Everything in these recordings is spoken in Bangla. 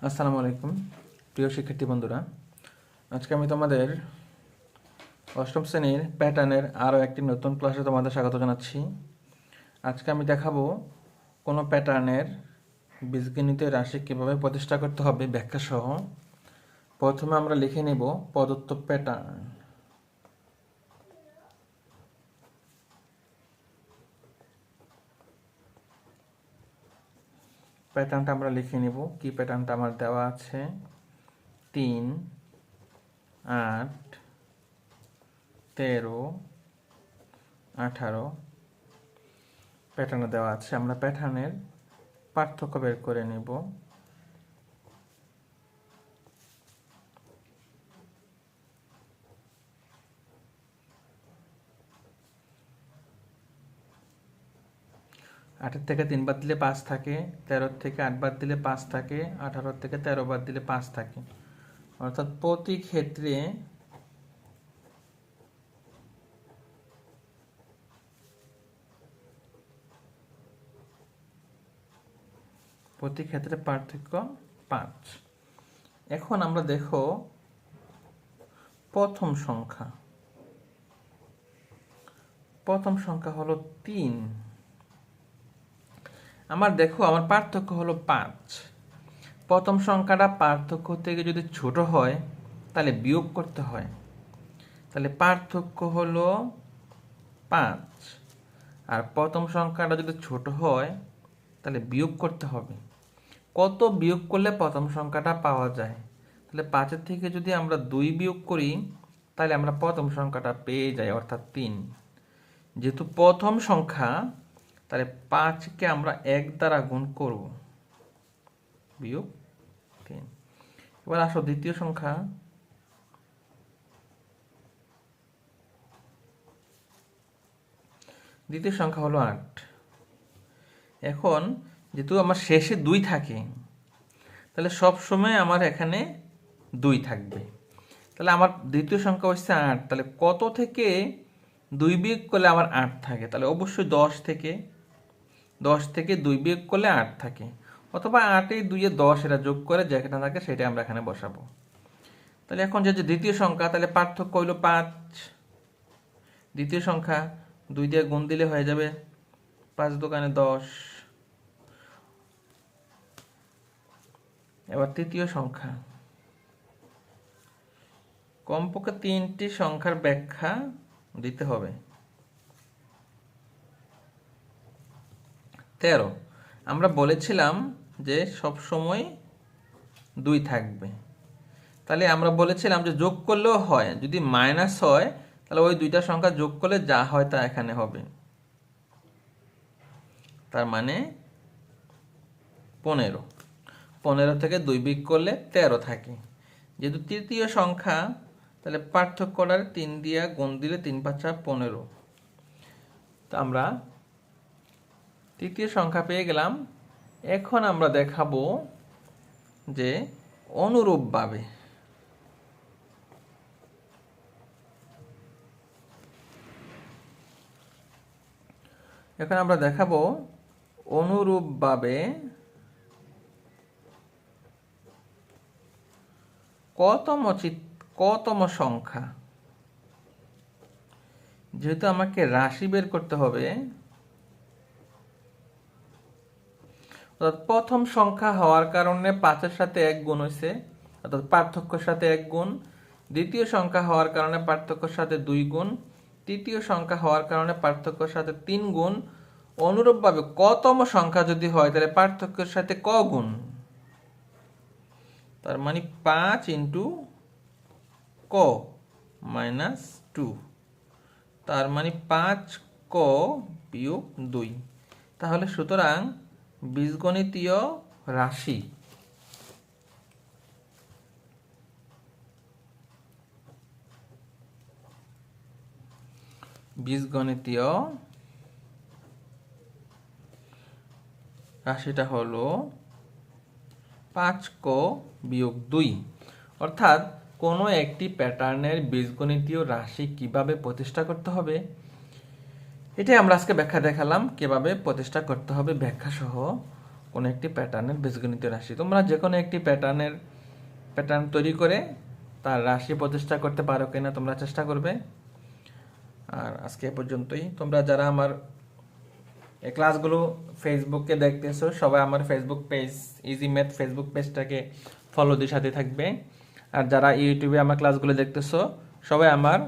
আসসালামু আলাইকুম প্রিয় শিক্ষার্থী বন্ধুরা, আজকে আমি তোমাদের অষ্টম শ্রেণীর প্যাটার্নের আরও একটি নতুন ক্লাসে তোমাদের স্বাগত জানাচ্ছি। আজকে আমি দেখাবো কোনো প্যাটার্নের বীজগণিতের রাশি কীভাবে প্রতিষ্ঠা করতে হবে ব্যাখ্যা সহ। প্রথমে আমরা লিখে নেব প্রদত্ত প্যাটার্ন। প্যাটার্নটা আমরা লিখে নেব। কি প্যাটার্নটা আমার দেওয়া আছে? 3, 8, 13, 18 প্যাটার্নে দেওয়া আছে। আমরা প্যাটার্নের পার্থক্য বের করে নেব। আটের থেকে 3 বাদ দিলে 5 থাকে, 13 থেকে 8 বাদ দিলে 5 থাকে, 18 থেকে 13 বাদ দিলে 5 থাকে। অর্থাৎ প্রতি ক্ষেত্রে পার্থক্য 5। এখন আমরা দেখো প্রথম সংখ্যা হলো 3। আমার পার্থক্য হলো 5। প্রথম সংখ্যাটা পার্থক্য থেকে যদি ছোট হয় তাহলে বিয়োগ করতে হয়। তাহলে পার্থক্য হলো 5, আর প্রথম সংখ্যাটা যদি ছোট হয় তাহলে বিয়োগ করতে হবে। কত বিয়োগ করলে প্রথম সংখ্যাটা পাওয়া যায়? তাহলে 5 থেকে যদি আমরা 2 বিয়োগ করি তাহলে আমরা প্রথম সংখ্যাটা পেয়ে যাই, অর্থাৎ 3। যেহেতু প্রথম সংখ্যা, তাহলে 5কে আমরা 1 দ্বারা গুণ করব, বিয়োগ 3। এবার আসো দ্বিতীয় সংখ্যা। দ্বিতীয় সংখ্যা হলো 8। এখন যেহেতু আমার শেষে 2 থাকে, তাহলে সব সময় আমার এখানে 2 থাকবে। তাহলে আমার দ্বিতীয় সংখ্যা হচ্ছে 8। তাহলে কত থেকে 2 বিয়োগ করলে আমার 8 থাকে? তাহলে অবশ্যই 10 থেকে 2 বিয়োগ করলে 8 থাকে, অথবা 8 2 10 এটা যোগ করে যেখানে থাকে সেটা আমরা এখানে বসাবো। তাহলে এখন যে দ্বিতীয় সংখ্যা, তাহলে পার্থক্য হইল 5। দ্বিতীয় সংখ্যা 2 দিয়ে গুণ দিলে হয়ে যাবে 5 দোকানে 10। এবার তৃতীয় সংখ্যা, কমপক্ষে 3টি সংখ্যার ব্যাখ্যা দিতে হবে। 13। আমরা বলেছিলাম যে সব সময় 2 থাকবে। তাহলে আমরা বলেছিলাম যে যোগ করলেও হয়, যদি মাইনাস হয় তাহলে ওই 2টা সংখ্যা যোগ করলে যা হয় তা এখানে হবে। তার মানে 15 থেকে 2 বিয়োগ করলে 13 থাকে। যেহেতু তৃতীয় সংখ্যা, তাহলে পার্থক্যটার 3 দিয়ে গুণ দিলে 3 5 15। তো আমরা তৃতীয় সংখ্যা পেয়ে গেলাম। এখন আমরা দেখাবো যে অনুরূপভাবে কতম সংখ্যা। যেহেতু আমাকে রাশি বের করতে হবে, অর্থাৎ প্রথম সংখ্যা হওয়ার কারণে 5-এর সাথে 1 গুণ হয়েছে, অর্থাৎ পার্থক্যের সাথে 1 গুণ। দ্বিতীয় সংখ্যা হওয়ার কারণে পার্থক্যের সাথে 2 গুণ। তৃতীয় সংখ্যা হওয়ার কারণে পার্থক্যের সাথে 3 গুণ। অনুরূপভাবে কতম সংখ্যা যদি হয় তাহলে পার্থক্যের সাথে ক গুণ? তার মানে 5 ইন্টু ক মাইনাস 2। তার মানে 5 ক বিয়োগ 2। তাহলে সুতরাং বীজগণিতীয় রাশি রাশিটা হলো 5 ক বিয়োগ 2। অর্থাৎ কোনো একটি প্যাটার্নের বীজগণিতীয় রাশি কিভাবে প্রতিষ্ঠা করতে হবে, এটাই আমরা আজকে ব্যাখ্যা দেখালাম। কিভাবে প্রতিষ্ঠা করতে হবে ব্যাখ্যা সহ। কোনো একটি প্যাটার্নের বীজগণিতীয় রাশি। তোমরা যে কোনো একটি প্যাটার্ন তৈরি করে তার রাশি প্রতিষ্ঠা করতে পারো কিনা তোমরা চেষ্টা করবে। আর আজকে এ পর্যন্তই। তোমরা যারা আমার এই ক্লাসগুলো ফেসবুকে দেখতেছো সবাই আমার Facebook page easy math Facebook পেজটাকে ফলো দিয়ে সাথে থাকবে। আর যারা ইউটিউবে আমার ক্লাসগুলো দেখতেছো সবাই আমার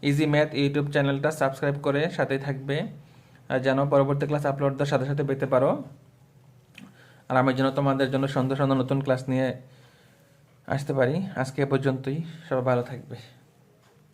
ইজি ম্যাথ ইউটিউব চ্যানেলটা সাবস্ক্রাইব করে সাথে থাকবে, আর যেন পরবর্তী ক্লাস আপলোড দেওয়ার সাথে সাথে পেতে পারো। আর আমি যেন তোমাদের জন্য সুন্দর সুন্দর নতুন ক্লাস নিয়ে আসতে পারি। আজকে এ পর্যন্তই, সবাই ভালো থাকবে।